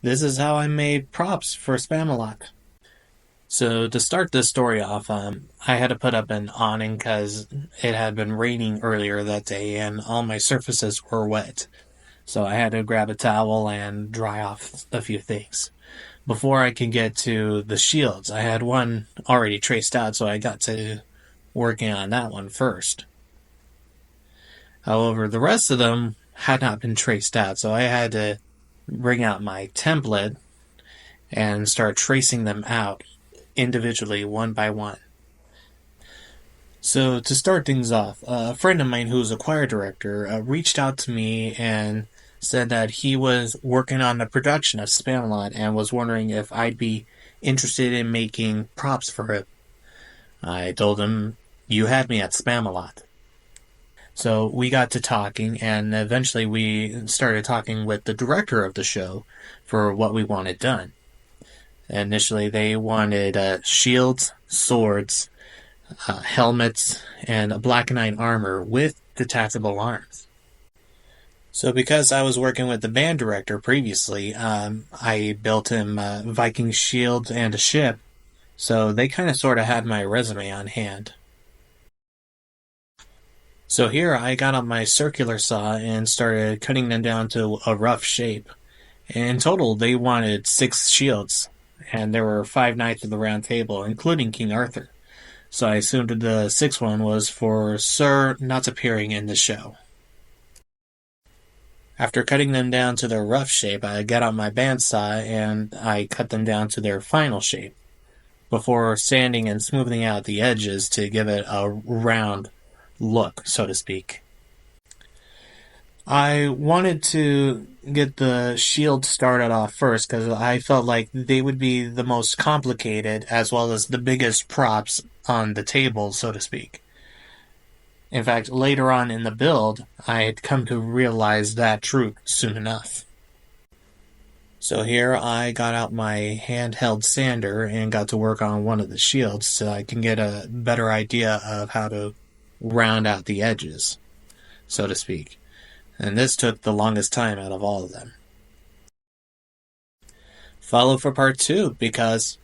This is how I made props for Spamalot. So to start this story off, I had to put up an awning because it had been raining earlier that day and all my surfaces were wet. So I had to grab a towel and dry off a few things. Before I could get to the shields, I had one already traced out, so I got to working on that one first. However, the rest of them had not been traced out, so I had to bring out my template and start tracing them out individually, one by one. So, to start things off, a friend of mine who's a choir director reached out to me and said that he was working on the production of Spamalot and was wondering if I'd be interested in making props for it. I told him, "You had me at Spamalot." So we got to talking, and eventually we started talking with the director of the show for what we wanted done. Initially, they wanted shields, swords, helmets, and a black knight armor with detachable arms. So, because I was working with the band director previously, I built him a Viking shield and a ship. So they kind of sort of had my resume on hand. So here I got out my circular saw and started cutting them down to a rough shape. In total, they wanted 6 shields, and there were 5 knights of the Round Table, including King Arthur. So I assumed the sixth one was for Sir not appearing in the show. After cutting them down to their rough shape, I got out my bandsaw and I cut them down to their final shape, before sanding and smoothing out the edges to give it a round look, so to speak. I wanted to get the shield started off first because I felt like they would be the most complicated as well as the biggest props on the table, so to speak. In fact, later on in the build, I had come to realize that truth soon enough. So here I got out my handheld sander and got to work on one of the shields so I can get a better idea of how to round out the edges, so to speak. And this took the longest time out of all of them. Follow for part 2 because